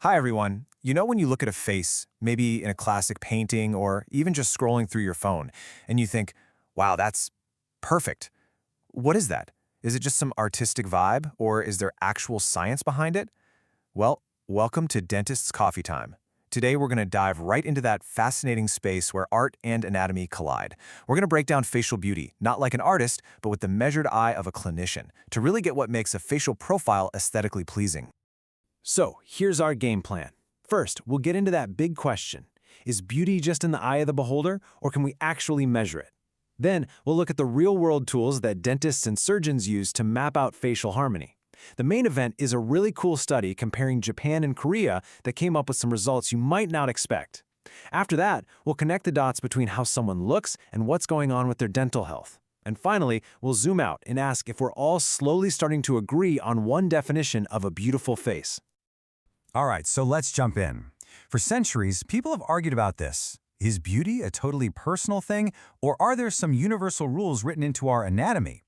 Hi, everyone. You know when you look at a face, maybe in a classic painting or even just scrolling through your phone, and you think, wow, that's perfect. What is that? Is it just some artistic vibe, or is there actual science behind it? Well, welcome to Dentist's Coffee Time. Today, we're going to dive right into that fascinating space where art and anatomy collide. We're going to break down facial beauty, not like an artist, but with the measured eye of a clinician, to really get what makes a facial profile aesthetically pleasing. So, here's our game plan. First, we'll get into that big question. Is beauty just in the eye of the beholder, or can we actually measure it? Then, we'll look at the real-world tools that dentists and surgeons use to map out facial harmony. The main event is a really cool study comparing Japan and Korea that came up with some results you might not expect. After that, we'll connect the dots between how someone looks and what's going on with their dental health. And finally, we'll zoom out and ask if we're all slowly starting to agree on one definition of a beautiful face. All right, so let's jump in. For centuries, people have argued about this. Is beauty a totally personal thing, or are there some universal rules written into our anatomy?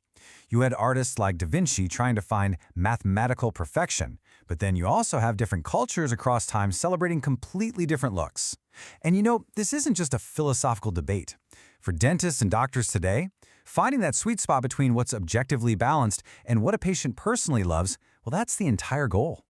You had artists like Da Vinci trying to find mathematical perfection, but then you also have different cultures across time celebrating completely different looks. And you know, this isn't just a philosophical debate. For dentists and doctors today, finding that sweet spot between what's objectively balanced and what a patient personally loves, well, that's the entire goal.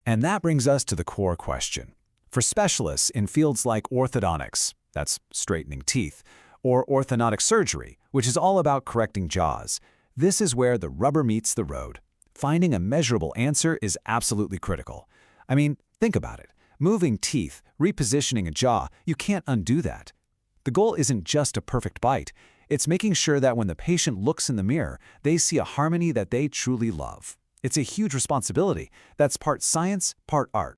And that brings us to the core question. For specialists in fields like orthodontics, that's straightening teeth, or orthodontic surgery, which is all about correcting jaws, this is where the rubber meets the road. Finding a measurable answer is absolutely critical. I mean, think about it. Moving teeth, repositioning a jaw, you can't undo that. The goal isn't just a perfect bite. It's making sure that when the patient looks in the mirror, they see a harmony that they truly love. It's a huge responsibility. That's part science, part art.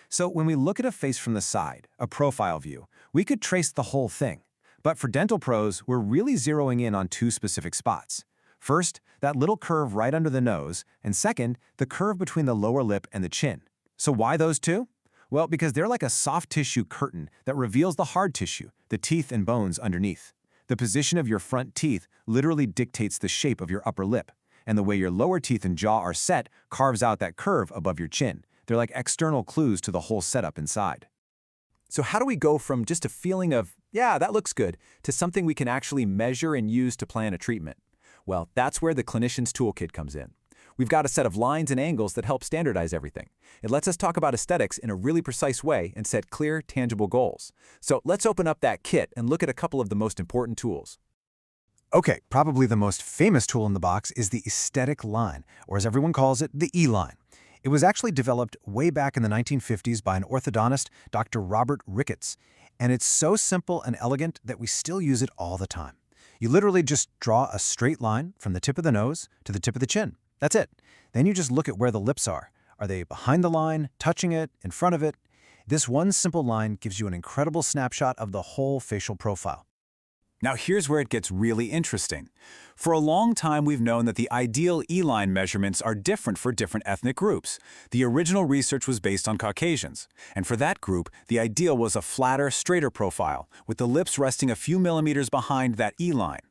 So when we look at a face from the side, a profile view, we could trace the whole thing. But for dental pros, we're really zeroing in on two specific spots. First, that little curve right under the nose, and second, the curve between the lower lip and the chin. So why those two? Well, because they're like a soft tissue curtain that reveals the hard tissue, the teeth and bones underneath. The position of your front teeth literally dictates the shape of your upper lip, and the way your lower teeth and jaw are set carves out that curve above your chin. They're like external clues to the whole setup inside. So how do we go from just a feeling of, yeah, that looks good, to something we can actually measure and use to plan a treatment? Well, that's where the Clinician's Toolkit comes in. We've got a set of lines and angles that help standardize everything. It lets us talk about aesthetics in a really precise way and set clear, tangible goals. So let's open up that kit and look at a couple of the most important tools. Okay, probably the most famous tool in the box is the Esthetic Line, or as everyone calls it, the E-line. It was actually developed way back in the 1950s by an orthodontist, Dr. Robert Ricketts, and it's so simple and elegant that we still use it all the time. You literally just draw a straight line from the tip of the nose to the tip of the chin. That's it. Then you just look at where the lips are. Are they behind the line, touching it, in front of it? This one simple line gives you an incredible snapshot of the whole facial profile. Now here's where it gets really interesting. For a long time, we've known that the ideal E-line measurements are different for different ethnic groups. The original research was based on Caucasians, and for that group, the ideal was a flatter, straighter profile, with the lips resting a few millimeters behind that E-line.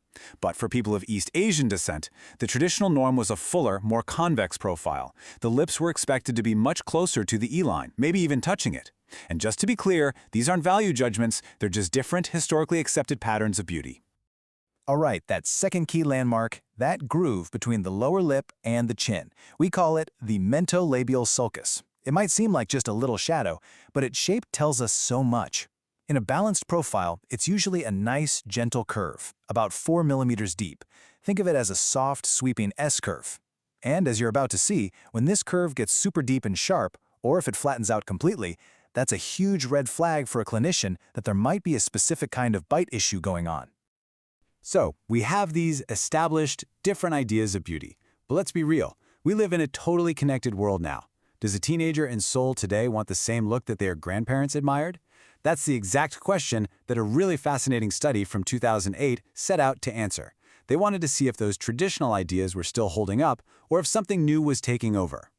But for people of East Asian descent, the traditional norm was a fuller, more convex profile. The lips were expected to be much closer to the E-line, maybe even touching it. And just to be clear, these aren't value judgments, they're just different, historically accepted patterns of beauty. All right, that second key landmark, that groove between the lower lip and the chin. We call it the mentolabial sulcus. It might seem like just a little shadow, but its shape tells us so much. In a balanced profile, it's usually a nice, gentle curve, about 4 millimeters deep. Think of it as a soft, sweeping S-curve. And as you're about to see, when this curve gets super deep and sharp, or if it flattens out completely, that's a huge red flag for a clinician that there might be a specific kind of bite issue going on. So, we have these established, different ideas of beauty. But let's be real, we live in a totally connected world now. Does a teenager in Seoul today want the same look that their grandparents admired? That's the exact question that a really fascinating study from 2008 set out to answer. They wanted to see if those traditional ideas were still holding up, or if something new was taking over.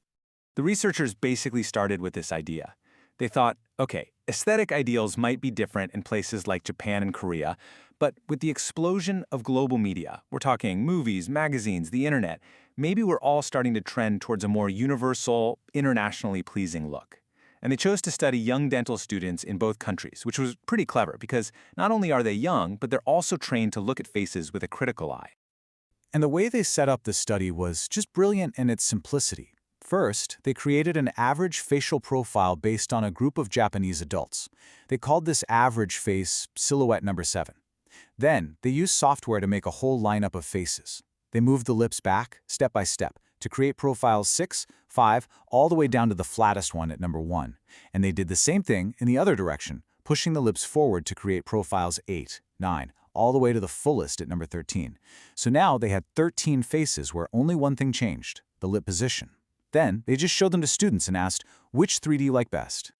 The researchers basically started with this idea. They thought, okay, aesthetic ideals might be different in places like Japan and Korea, but with the explosion of global media, we're talking movies, magazines, the internet, maybe we're all starting to trend towards a more universal, internationally pleasing look. And they chose to study young dental students in both countries, which was pretty clever because not only are they young, but they're also trained to look at faces with a critical eye. And the way they set up the study was just brilliant in its simplicity. First, they created an average facial profile based on a group of Japanese adults. They called this average face silhouette number 7. Then, they used software to make a whole lineup of faces. They moved the lips back, step by step, to create profiles 6, 5, all the way down to the flattest one at number 1. And they did the same thing in the other direction, pushing the lips forward to create profiles 8, 9, all the way to the fullest at number 13. So now they had 13 faces where only one thing changed, the lip position. Then, they just showed them to students and asked, which 3 do you like best?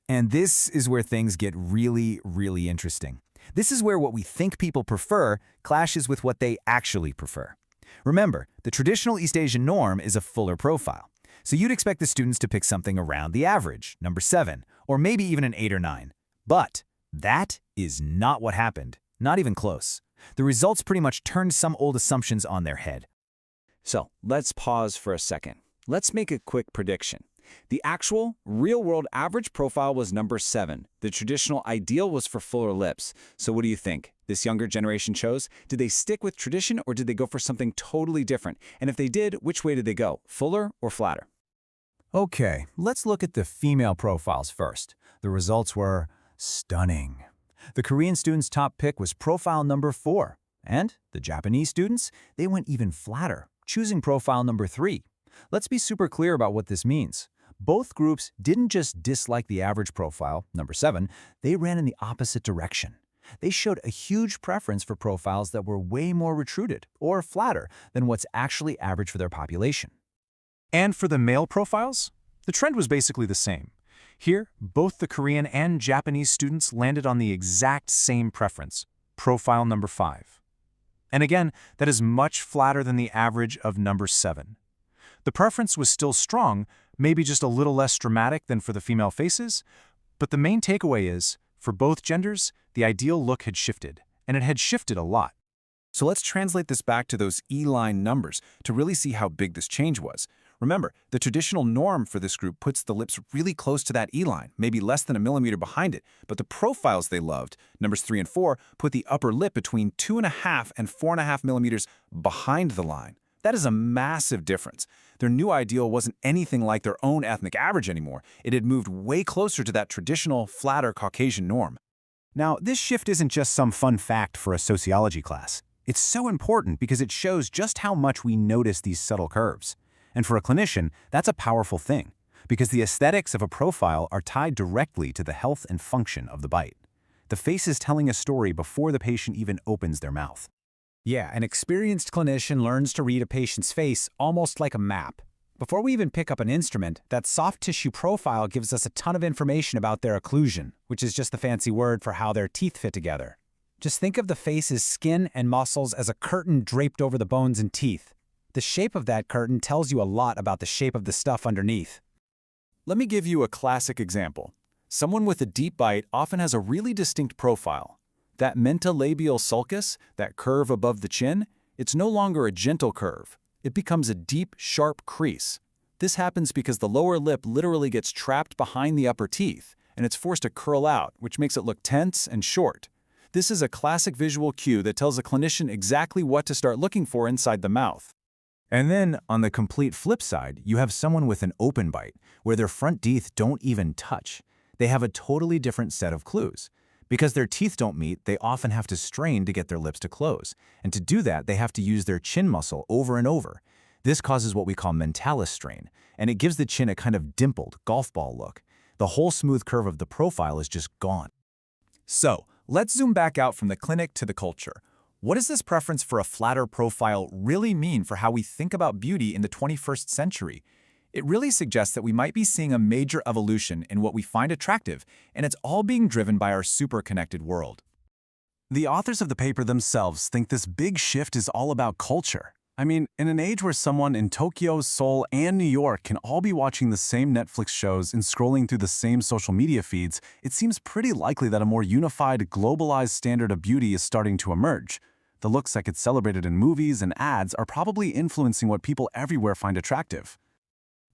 And this is where things get really, really interesting. This is where what we think people prefer clashes with what they actually prefer. Remember, the traditional East Asian norm is a fuller profile. So you'd expect the students to pick something around the average, number 7, or maybe even an 8 or 9. But that is not what happened, not even close. The results pretty much turned some old assumptions on their head. So let's pause for a second. Let's make a quick prediction. The actual, real-world average profile was number 7. The traditional ideal was for fuller lips. So what do you think? This younger generation chose? Did they stick with tradition or did they go for something totally different? And if they did, which way did they go? Fuller or flatter? Okay, let's look at the female profiles first. The results were stunning. The Korean students' top pick was profile number 4. And the Japanese students, they went even flatter, choosing profile number 3. Let's be super clear about what this means. Both groups didn't just dislike the average profile, number 7, they ran in the opposite direction. They showed a huge preference for profiles that were way more retruded or flatter than what's actually average for their population. And for the male profiles, the trend was basically the same. Here, both the Korean and Japanese students landed on the exact same preference, profile number 5. And again, that is much flatter than the average of number 7. The preference was still strong, maybe just a little less dramatic than for the female faces, but the main takeaway is, for both genders, the ideal look had shifted, and it had shifted a lot. So let's translate this back to those E-line numbers to really see how big this change was. Remember, the traditional norm for this group puts the lips really close to that E-line, maybe less than a millimeter behind it, but the profiles they loved, numbers 3 and 4, put the upper lip between 2.5 and 4.5 millimeters behind the line. That is a massive difference. Their new ideal wasn't anything like their own ethnic average anymore. It had moved way closer to that traditional, flatter Caucasian norm. Now, this shift isn't just some fun fact for a sociology class. It's so important because it shows just how much we notice these subtle curves. And for a clinician, that's a powerful thing, because the aesthetics of a profile are tied directly to the health and function of the bite. The face is telling a story before the patient even opens their mouth. Yeah, an experienced clinician learns to read a patient's face almost like a map. Before we even pick up an instrument, that soft tissue profile gives us a ton of information about their occlusion, which is just the fancy word for how their teeth fit together. Just think of the face's skin and muscles as a curtain draped over the bones and teeth. The shape of that curtain tells you a lot about the shape of the stuff underneath. Let me give you a classic example. Someone with a deep bite often has a really distinct profile. That mentolabial sulcus, that curve above the chin, it's no longer a gentle curve. It becomes a deep, sharp crease. This happens because the lower lip literally gets trapped behind the upper teeth, and it's forced to curl out, which makes it look tense and short. This is a classic visual cue that tells a clinician exactly what to start looking for inside the mouth. And then, on the complete flip side, you have someone with an open bite, where their front teeth don't even touch. They have a totally different set of clues. Because their teeth don't meet, they often have to strain to get their lips to close. And to do that, they have to use their chin muscle over and over. This causes what we call mentalis strain, and it gives the chin a kind of dimpled, golf ball look. The whole smooth curve of the profile is just gone. So, let's zoom back out from the clinic to the culture. What does this preference for a flatter profile really mean for how we think about beauty in the 21st century? It really suggests that we might be seeing a major evolution in what we find attractive, and it's all being driven by our super-connected world. The authors of the paper themselves think this big shift is all about culture. I mean, in an age where someone in Tokyo, Seoul, and New York can all be watching the same Netflix shows and scrolling through the same social media feeds, it seems pretty likely that a more unified, globalized standard of beauty is starting to emerge. The looks that get celebrated in movies and ads are probably influencing what people everywhere find attractive.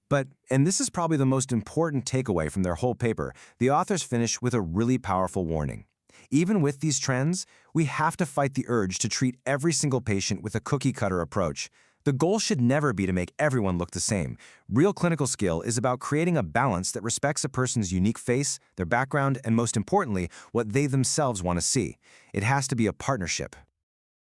But, and this is probably the most important takeaway from their whole paper, the authors finish with a really powerful warning. Even with these trends, we have to fight the urge to treat every single patient with a cookie-cutter approach. The goal should never be to make everyone look the same. Real clinical skill is about creating a balance that respects a person's unique face, their background, and most importantly, what they themselves want to see. It has to be a partnership.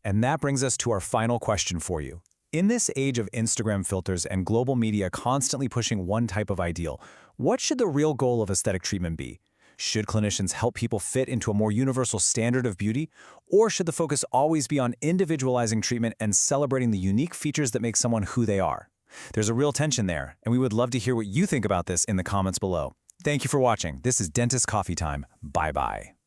And that brings us to our final question for you. In this age of Instagram filters and global media constantly pushing one type of ideal, what should the real goal of aesthetic treatment be? Should clinicians help people fit into a more universal standard of beauty? Or should the focus always be on individualizing treatment and celebrating the unique features that make someone who they are? There's a real tension there, and we would love to hear what you think about this in the comments below. Thank you for watching. This is Dentist Coffee Time. Bye-bye.